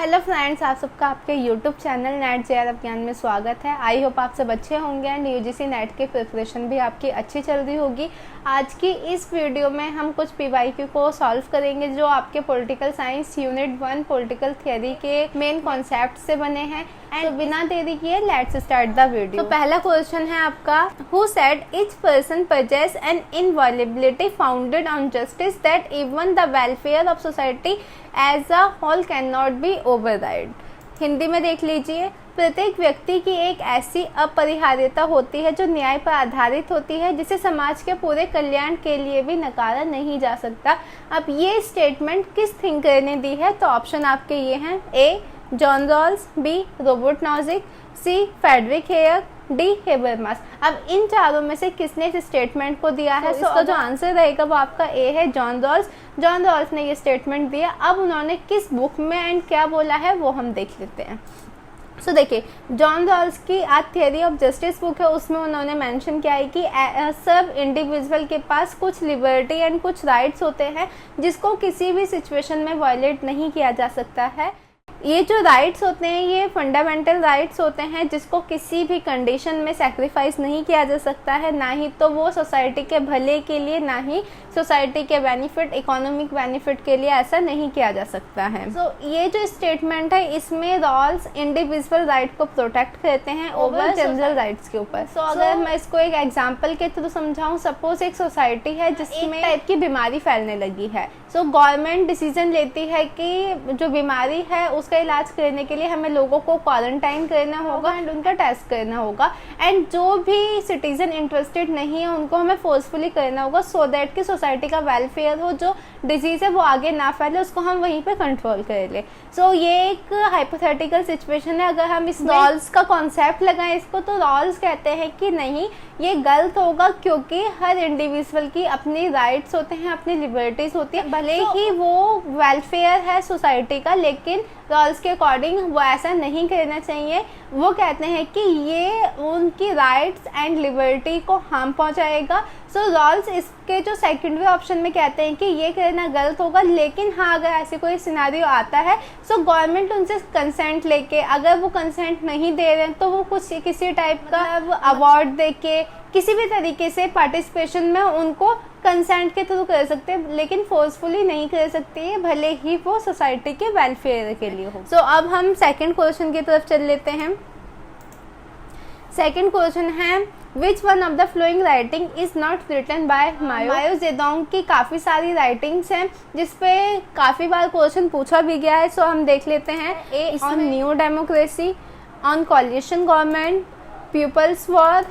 Hello friends, आप सबका आपके यूट्यूब चैनल नेट जे ज्ञान में स्वागत है। आई होप आप सब अच्छे होंगे एंड यूजीसी नेट की प्रिपरेशन भी आपकी अच्छी चल रही होगी। आज की इस वीडियो में हम कुछ पीवाईक्यू को सॉल्व करेंगे जो आपके political science unit 1 political theory के मेन कॉन्सेप्ट से बने हैं। एंड बिना देरी किए लेट्स स्टार्ट द वीडियो। तो पहला क्वेश्चन है आपका, who said each person possess an inviolability founded on justice that even the welfare of society as a whole can not be override. Hindi में देख लीजिए, प्रत्येक व्यक्ति की एक ऐसी अपरिहार्यता होती है जो न्याय पर आधारित होती है जिसे समाज के पूरे कल्याण के लिए भी नकारा नहीं जा सकता। अब ये स्टेटमेंट किस थिंकर ने दी है? तो ऑप्शन आपके ये हैं, A John Rawls, B Robert Nozick, C Friedrich Hayek, D Habermas. अब इन चारों में से किसने इस स्टेटमेंट को दिया है? इसका जो आंसर रहेगा वो आपका ए है, जॉन रॉल्स। जॉन रॉल्स ने ये स्टेटमेंट दिया। अब उन्होंने किस बुक में एंड क्या बोला है वो हम देख लेते हैं। सो देखिए, जॉन रॉल्स की आज थियरी ऑफ जस्टिस बुक है, उसमें उन्होंने मेंशन किया है कि सब इंडिविजुअल के पास कुछ लिबर्टी एंड कुछ राइट्स होते हैं जिसको किसी भी सिचुएशन में वायलेट नहीं किया जा सकता है। ये जो राइट्स होते हैं ये फंडामेंटल राइट्स होते हैं जिसको किसी भी कंडीशन में सैक्रिफाइस नहीं किया जा सकता है, ना ही तो वो सोसाइटी के भले के लिए, ना ही सोसाइटी के बेनिफिट, इकोनॉमिक बेनिफिट के लिए ऐसा नहीं किया जा सकता है। सो ये जो स्टेटमेंट है इसमें रॉल्स इंडिविजुअल राइट को प्रोटेक्ट करते हैं ओवर जनरल राइट्स के ऊपर। सो अगर मैं इसको एक एग्जाम्पल के थ्रू समझाऊं, सपोज एक सोसाइटी है जिसमें टाइप की बीमारी फैलने लगी है। सो गवर्नमेंट डिसीजन लेती है कि जो बीमारी है उसका इलाज करने के लिए हमें लोगों को क्वारंटाइन करना होगा एंड उनका टेस्ट करना होगा, एंड जो भी सिटीजन इंटरेस्टेड नहीं है उनको हमें फोर्सफुली करना होगा सो दैट कि सोसाइटी का वेलफेयर हो, जो डिजीज है वो आगे ना फैले, उसको हम वहीं पे कंट्रोल कर ले। सो ये एक हाइपोथेटिकल सिचुएशन है। अगर हम इस रॉल्स का कॉन्सेप्ट लगाएं इसको, तो रॉल्स कहते हैं कि नहीं, ये गलत होगा क्योंकि हर इंडिविजुअल की अपनी राइट्स होते हैं, अपनी लिबर्टीज होती है, भले ही वो वेलफेयर है सोसाइटी का, लेकिन रॉल्स के अकॉर्डिंग वो ऐसा नहीं करना चाहिए। वो कहते हैं कि ये उनकी राइट्स एंड लिबर्टी को हार्म पहुंचाएगा। सो रॉल्स इसके जो सेकेंडरी ऑप्शन में कहते हैं कि ये करना गलत होगा, लेकिन हाँ अगर ऐसे कोई सिनेरियो आता है सो गवर्नमेंट उनसे कंसेंट लेके, अगर वो कंसेंट नहीं दे रहे हैं तो वो कुछ किसी टाइप का अवार्ड देके किसी भी तरीके से पार्टिसिपेशन में उनको कंसेंट के थ्रू कर सकते हैं, लेकिन फोर्सफुली नहीं कर सकते हैं, भले ही वो सोसाइटी के वेलफेयर के लिए हो। सो अब हम सेकंड क्वेश्चन की तरफ चल लेते हैं। सेकंड क्वेश्चन है, which one of the following writing is not written by Mao Zedong की काफ़ी सारी राइटिंग्स हैं जिसपे काफ़ी बार क्वेश्चन पूछा भी गया है। सो हम देख लेते हैं, A on new democracy, on coalition government, people's war,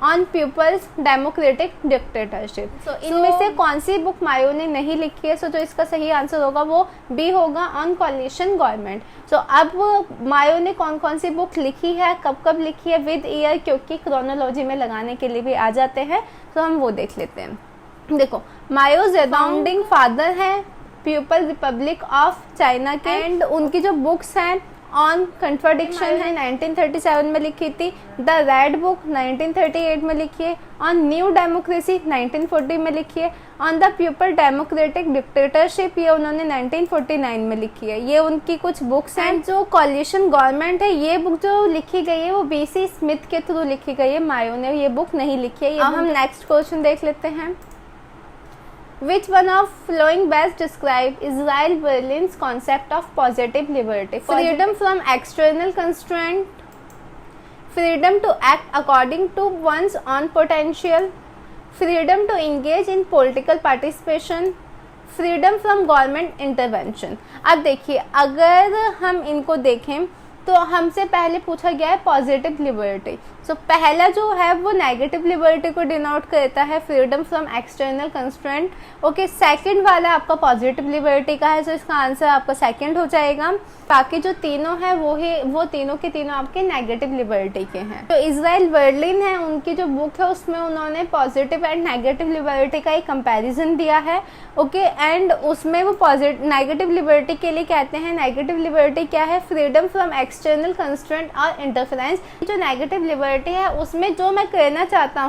on people's democratic dictatorship. So इनमें से कौन सी बुक मायो ने नहीं लिखी है? सो जो इसका सही आंसर होगा वो बी होगा, ऑन कोलिशन गवर्नमेंट। सो अब मायो ने कौन कौन सी बुक लिखी है, कब कब लिखी है, विद ईयर, क्योंकि क्रोनोलॉजी में लगाने के लिए भी आ जाते हैं, तो हम वो देख लेते हैं। देखो, मायो फाउंडिंग फादर हैं पीपल रिपब्लिक ऑफ चाइना के, एंड उनकी जो बुक्स हैं ऑन कंट्राडिक्शन है 1937 में लिखी थी, द रेड बुक 1938 में लिखी है, ऑन न्यू डेमोक्रेसी 1940 में लिखी है, on the people democratic dictatorship ये उन्होंने 1949 में लिखी है। ये उनकी कुछ बुक्स हैं। जो कोलिशन गवर्नमेंट है ये बुक जो लिखी गई है वो बीसी स्मिथ के थ्रू लिखी गई है, मायो ने ये बुक नहीं लिखी है। अब हम नेक्स्ट क्वेश्चन देख लेते हैं, Which one of following best describe Israel Berlin's concept of positive liberty? Freedom from external constraint, freedom to act according to one's own potential, freedom to engage in political participation, freedom from government intervention. अब देखिए, अगर हम इनको देखें तो हमसे पहले पूछा गया है पॉजिटिव लिबर्टी। सो पहला जो है वो नेगेटिव लिबर्टी को डिनोट करता है, freedom from external constraint. Okay, second वाला आपका पॉजिटिव लिबर्टी का है, सो इसका आंसर आपका सेकंड हो जाएगा। बाकी जो तीनों है वो तीनों के तीनों आपके नेगेटिव लिबर्टी के हैं। तो इजराइल बर्लिन है, उनकी जो बुक है उसमें उन्होंने पॉजिटिव एंड नेगेटिव लिबर्टी का एक कंपैरिजन दिया है। ओके, एंड उसमें वो नेगेटिव लिबर्टी के लिए कहते हैं, नेगेटिव लिबर्टी क्या है? फ्रीडम फ्रॉम एक्सटर्नल कंस्ट्रेंट और इंटरफेरेंस। जो नेगेटिव लिबर्टी सोसाइटी है उसमें जो मैं करना चाहता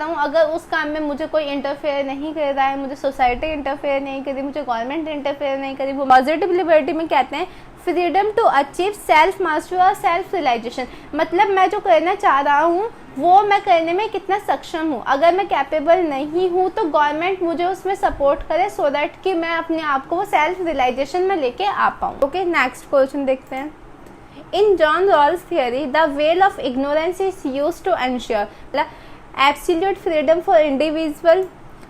हूँ, अगर उस काम में मुझे कोई इंटरफेयर नहीं कर रहा है, मुझे सोसाइटी इंटरफेयर नहीं करी, मुझे गवर्नमेंट इंटरफेयर नहीं करी, वो पॉजिटिव लिबर्टी में कहते हैं freedom to achieve self mastery और सेल्फ रियलाइजेशन। मतलब मैं जो करना चाह रहा हूँ वो मैं करने में कितना सक्षम हूँ। अगर मैं कैपेबल नहीं हूँ तो गवर्नमेंट मुझे उसमें सपोर्ट करे सो दैट कि मैं अपने आप को वो सेल्फ रियलाइजेशन में लेके आ पाऊँ। ओके, नेक्स्ट क्वेश्चन देखते हैं। In John Rawls' theory, the veil of ignorance is used to ensure absolute freedom for individual.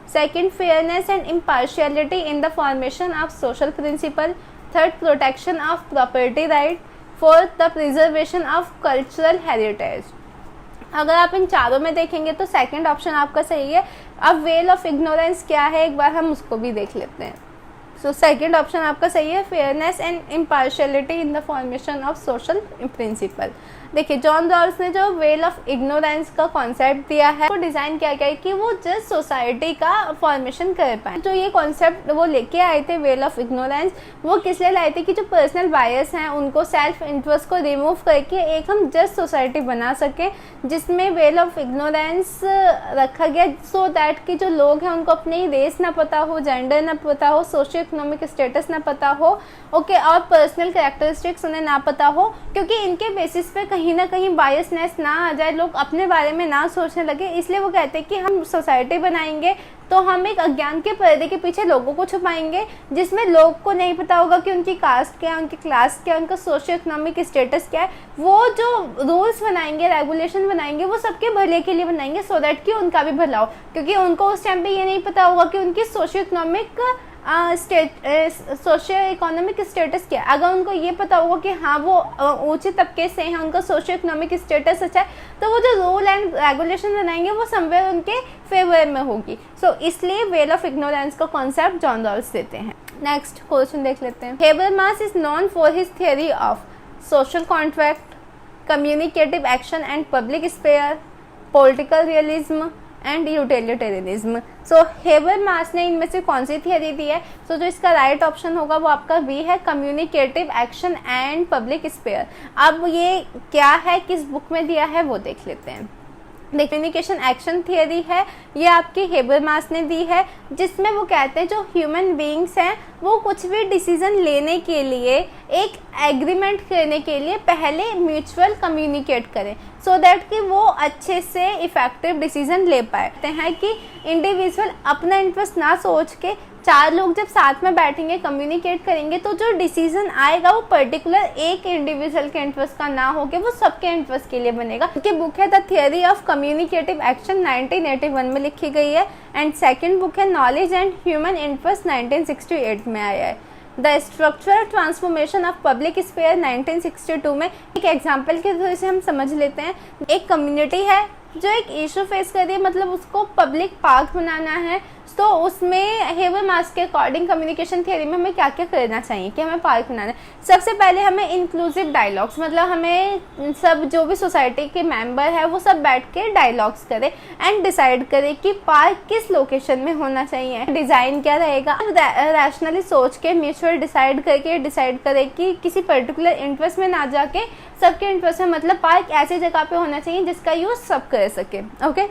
Second, fairness and impartiality in the formation of social principle. Third, protection of property right. Fourth, the preservation of cultural heritage. अगर आप इन चारों में देखेंगे तो second option आपका सही है। अब वेल ऑफ इग्नोरेंस क्या है एक बार हम उसको भी देख लेते हैं। सो सेकंड ऑप्शन आपका सही है, fairness and impartiality in the formation of social principle. देखिए, जॉन रॉल्स ने जो वेल ऑफ इग्नोरेंस का कॉन्सेप्ट दिया है वो डिज़ाइन किया गया है कि वो जस्ट सोसाइटी का फॉर्मेशन कर पाए। जो ये कॉन्सेप्ट वो लेके आए थे वेल ऑफ इग्नोरेंस, वो किस लिए लाए थे कि जो पर्सनल बायस हैं उनको, सेल्फ इंटरेस्ट को रिमूव करके एक हम जस्ट सोसाइटी बना सकें जिसमें वेल ऑफ इग्नोरेंस रखा गया सो दैट कि जो लोग हैं उनको अपनी रेस ना पता हो, जेंडर ना पता हो, सोशियो इकोनॉमिक स्टेटस ना पता हो, ओके, और पर्सनल कैरेक्टरिस्टिक्स उन्हें ना पता हो, क्योंकि इनके बेसिस पे कहीं ना कहीं बायसनेस ना आ जाए, लोग अपने बारे में ना सोचने लगे। इसलिए वो कहते हैं कि हम सोसाइटी बनाएंगे तो हम एक अज्ञान के पर्दे के पीछे लोगों को छुपाएंगे जिसमें लोग को नहीं पता होगा कि उनकी कास्ट क्या है, उनकी क्लास क्या है, उनका सोशियो इकोनॉमिक स्टेटस क्या है। वो जो रूल्स बनाएंगे, रेगुलेशन बनाएंगे, वो सबके भले के लिए बनाएंगे सो दैट कि उनका भी भला हो, क्योंकि उनको उस टाइम पे ये नहीं पता होगा कि उनकी सोशियो इकोनॉमिक स्टेटस क्या है। अगर उनको ये पता होगा कि हाँ वो ऊंचे तबके से हैं, उनका सोशियो इकोनॉमिक स्टेटस अच्छा है, तो वो जो रूल एंड रेगुलेशन बनाएंगे वो समवेयर उनके फेवर में होगी। सो इसलिए वेल ऑफ इग्नोरेंस का कॉन्सेप्ट जॉन रॉल्स देते हैं। नेक्स्ट क्वेश्चन देख लेते हैं। Habermas is known for his theory of social contract, communicative action and public sphere, political realism and utilitarianism. So Habermas ने इनमें से कौन सी थियरी दी है? सो जो इसका राइट ऑप्शन होगा वो आपका बी है, communicative action and public sphere. अब ये क्या है, किस बुक में दिया है वो देख लेते हैं। कम्युनिकेशन एक्शन थियरी है, ये आपकी हेबरमास ने दी है, जिसमें वो कहते हैं जो ह्यूमन बीइंग्स हैं वो कुछ भी डिसीजन लेने के लिए, एक एग्रीमेंट करने के लिए पहले म्यूचुअल कम्युनिकेट करें सो दैट कि वो अच्छे से इफेक्टिव डिसीजन ले पाते हैं, कि इंडिविजुअल अपना इंटरेस्ट ना सोच के चार लोग जब साथ में बैठेंगे, कम्युनिकेट करेंगे, तो जो डिसीजन आएगा वो पर्टिकुलर एक इंडिविजुअल के इंटरेस्ट का ना होके वो सबके इंटरेस्ट के लिए बनेगा। उनकी बुक है the theory of communicative action 1981 में लिखी गई है, एंड सेकंड बुक है नॉलेज एंड ह्यूमन इंटरेस्ट 1968 में आया है। The structural transformation of public sphere 1962 में। एक एग्जाम्पल के थ्रू से हम समझ लेते हैं। एक कम्युनिटी है जो एक इशू फेस कर रही है, मतलब उसको पब्लिक पार्क बनाना है, तो उसमें हेबरमास के अकॉर्डिंग कम्युनिकेशन थियरी में हमें क्या क्या करना चाहिए कि हमें पार्क बनाना है। सबसे पहले हमें इंक्लूसिव डायलॉग्स, मतलब हमें सब जो भी सोसाइटी के मेंबर है वो सब बैठ के डायलॉग्स करें एंड डिसाइड करें कि पार्क किस लोकेशन में होना चाहिए, डिज़ाइन क्या रहेगा, रैशनली सोच के म्यूचुअल डिसाइड करें कि किसी पर्टिकुलर इंटरेस्ट में ना जाके सबके इंटरेस्ट में, मतलब पार्क ऐसी जगह पे होना चाहिए जिसका यूज सब कर सके। ओके,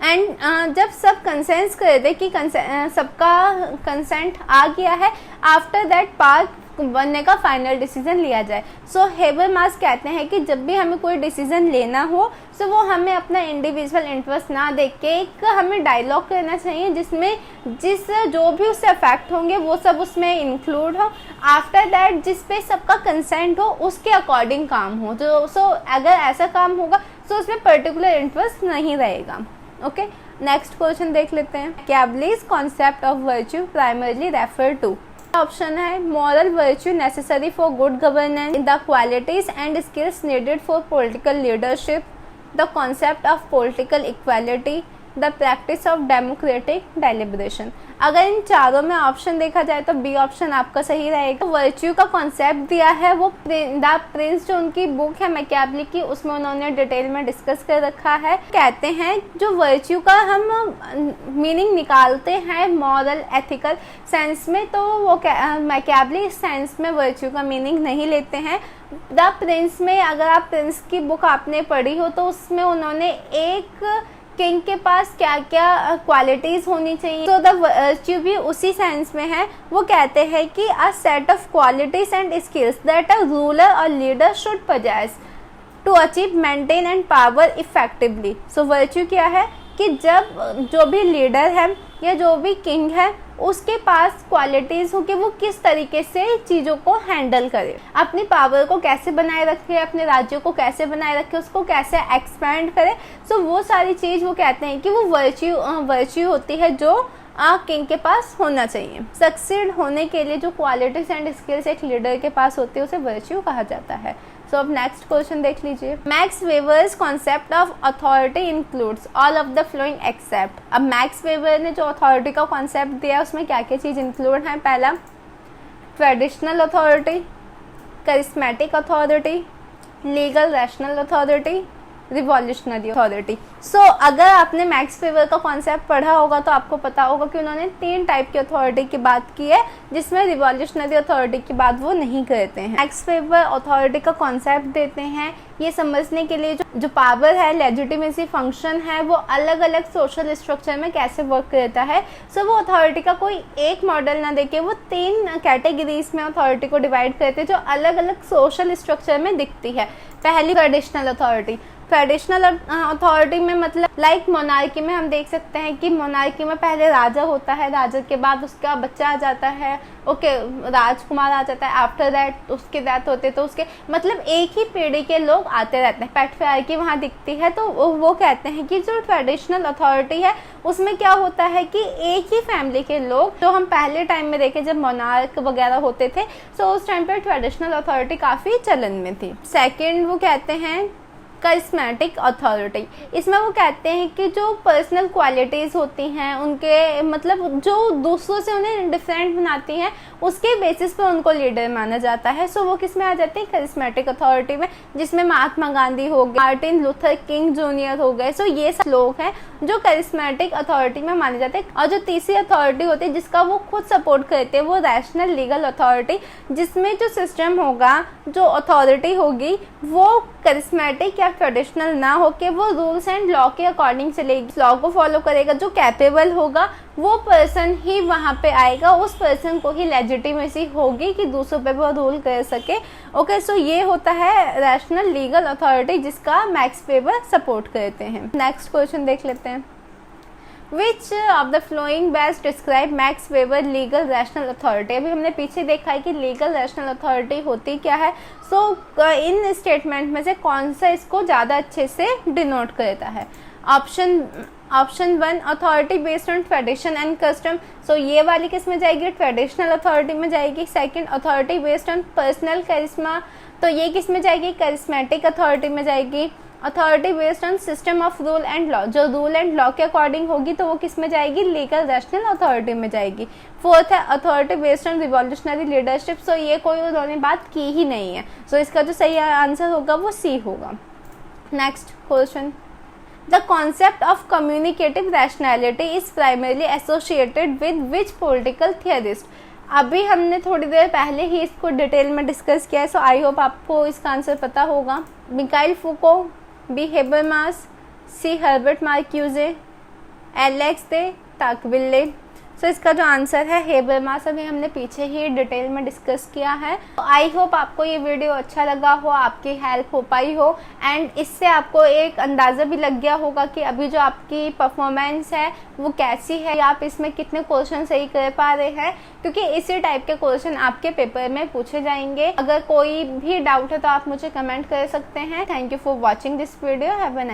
एंड जब सब कंसेंस कर दे कि सबका कंसेंट आ गया है, आफ्टर दैट पार्क बनने का फाइनल डिसीजन लिया जाए। सो हेबरमास कहते हैं कि जब भी हमें कोई डिसीजन लेना हो तो वो हमें अपना इंडिविजुअल इंटरेस्ट ना देख के एक हमें डायलॉग करना चाहिए जिसमें जो भी उससे अफेक्ट होंगे वो सब उसमें इंक्लूड हो। आफ्टर दैट जिस पे सबका कंसेंट हो उसके अकॉर्डिंग काम हो। तो सो अगर ऐसा काम होगा तो उसमें पर्टिकुलर इंटरेस्ट नहीं रहेगा। ओके, नेक्स्ट क्वेश्चन देख लेते हैं। कैबलीज concept of virtue primarily refer to. Option है moral virtue necessary for good governance, the qualities and skills needed for political leadership, the concept of political equality, the practice of democratic deliberation. अगर इन चारों में option देखा जाए तो B option आपका सही रहेगा। वर्च्यू का कॉन्सेप्ट दिया है वो द प्रिंस जो उनकी बुक है मैकियावेली की, उसमें उन्होंने डिटेल में डिस्कस कर रखा है। कहते हैं जो वर्च्यू का हम मीनिंग निकालते हैं मॉरल एथिकल सेंस में, तो वो मैकियावेली इस सेंस में वर्च्यू का मीनिंग नहीं लेते हैं। द प्रिंस में अगर आप प्रिंस की बुक आपने पढ़ी हो तो उसमें उन्होंने एक किंग के पास क्या क्या क्वालिटीज होनी चाहिए, तो द वर्च्यू भी उसी सेंस में है। वो कहते हैं कि a set of qualities and skills that a ruler और leader should possess to achieve maintain and power effectively. So virtue क्या है कि जब जो भी लीडर है या जो भी किंग है उसके पास क्वालिटीज हो कि वो किस तरीके से चीज़ों को हैंडल करे, अपनी पावर को कैसे बनाए रखे, अपने राज्यों को कैसे बनाए रखे, उसको कैसे एक्सपैंड करे। सो वो सारी चीज़ वो कहते हैं कि वो वर्च्यू होती है जो किंग के पास होना चाहिए। सक्सीड होने के लिए जो क्वालिटीज एंड स्किल्स एक लीडर के पास होती है उसे वर्च्यू कहा जाता है। सो अब नेक्स्ट क्वेश्चन देख लीजिए। Max Weber's concept of authority includes all of the following except. अब मैक्स वेबर ने जो अथॉरिटी का कॉन्सेप्ट दिया है उसमें क्या क्या चीज़ इंक्लूड है। पहला traditional authority, charismatic authority, legal rational authority, revolutionary authority. So अगर आपने मैक्स वेबर का कॉन्सेप्ट पढ़ा होगा तो आपको पता होगा कि उन्होंने 3 टाइप की अथॉरिटी की बात की है, जिसमें रिवॉल्यूशनरी अथॉरिटी की बात वो नहीं करते हैं। मैक्स वेबर अथॉरिटी का कॉन्सेप्ट देते हैं ये समझने के लिए जो पावर है, लेजिटिमेसी फंक्शन है, वो अलग अलग सोशल स्ट्रक्चर में कैसे वर्क करता है। सो वो अथॉरिटी का कोई एक मॉडल ना देके वो 3 कैटेगरीज में अथॉरिटी को डिवाइड करते हैं जो अलग अलग सोशल स्ट्रक्चर में दिखती है। पहली ट्रेडिशनल अथॉरिटी। ट्रेडिशनल अथॉरिटी में मतलब लाइक मोनार्की में हम देख सकते हैं कि मोनार्की में पहले राजा होता है, राजा के बाद उसका बच्चा आ जाता है, राजकुमार आ जाता है, आफ्टर दैट उसके डेथ होते तो उसके मतलब एक ही पीढ़ी के लोग आते रहते हैं। पैट्रियार्की वहाँ दिखती है। तो वो कहते हैं कि जो ट्रेडिशनल अथॉरिटी है उसमें क्या होता है कि एक ही फैमिली के लोग, जो हम पहले टाइम में देखे जब मोनार्क वगैरह होते थे, सो उस टाइम पे ट्रेडिशनल अथॉरिटी काफ़ी चलन में थी। सेकेंड वो कहते हैं करिस्मेटिक अथॉरिटी। इसमें वो कहते हैं कि जो पर्सनल क्वालिटीज़ होती हैं उनके मतलब जो दूसरों से उन्हें डिफरेंट बनाती हैं उसके बेसिस पे उनको लीडर माना जाता है। सो वो किस में आ जाते हैं, करिस्मेटिक अथॉरिटी में, जिसमें महात्मा गांधी हो गए, मार्टिन लूथर किंग जूनियर हो गए। सो ये सब लोग हैं जो करिस्मेटिक अथॉरिटी में माने जाते हैं। और जो तीसरी अथॉरिटी होती है जिसका वो खुद सपोर्ट करते हैं वो रैशनल लीगल अथॉरिटी, जिसमें जो सिस्टम होगा, जो अथॉरिटी होगी वो करिस्मेटिक या ट्रेडिशनल ना हो के वो रूल्स एंड लॉ के अकॉर्डिंग चलेगी, लॉ को फॉलो करेगा। जो कैपेबल होगा वो पर्सन ही वहाँ पे आएगा, उस पर्सन को ही लेजिटिमेसी होगी कि दूसरों पे वो रूल कर सके। ओके, सो ये होता है रैशनल लीगल अथॉरिटी जिसका मैक्स वेबर सपोर्ट करते हैं। नेक्स्ट क्वेश्चन देख लेते हैं। Which of the flowing best describe max weber legal rational authority. अभी हमने पीछे देखा है कि लीगल रैशनल अथॉरिटी होती क्या है। सो इन स्टेटमेंट में से कौन सा इसको ज़्यादा अच्छे से डिनोट करता है। Option 1 authority based on tradition and custom. So ये वाली किस में जाएगी, ट्रेडिशनल अथॉरिटी में जाएगी। Second authority based on personal charisma, तो ये किस में जाएगी, करिस्मेटिक अथॉरिटी में जाएगी। Authority based on system of rule and law, जो रूल एंड लॉ के अकॉर्डिंग होगी तो वो किस में जाएगी, लीगल रैशनल अथॉरिटी में जाएगी। फोर्थ है authority based on revolutionary leadership. So ये कोई उन्होंने बात की ही नहीं है। सो इसका जो सही आंसर होगा वो सी होगा। Next question. The concept of communicative rationality is primarily associated with which political theorist. अभी हमने थोड़ी देर पहले ही इसको डिटेल में डिस्कस किया है। सो आई होप आपको इसका आंसर पता होगा। मिकाइल फूको, बी हेबरमास, सी हर्बर्ट मार्क्यूजे, एलेक्स दे टाकविले। सो इसका जो आंसर है हेबरमास, अभी हमने पीछे ही डिटेल में डिस्कस किया है। आई होप आपको ये वीडियो अच्छा लगा हो, आपकी हेल्प हो पाई हो एंड इससे आपको एक अंदाज़ा भी लग गया होगा कि अभी जो आपकी परफॉर्मेंस है वो कैसी है, आप इसमें कितने क्वेश्चन सही कर पा रहे हैं, क्योंकि इसी टाइप के क्वेश्चन आपके पेपर में पूछे जाएंगे। अगर कोई भी डाउट है तो आप मुझे कमेंट कर सकते हैं। Thank you for watching this video. Have a nice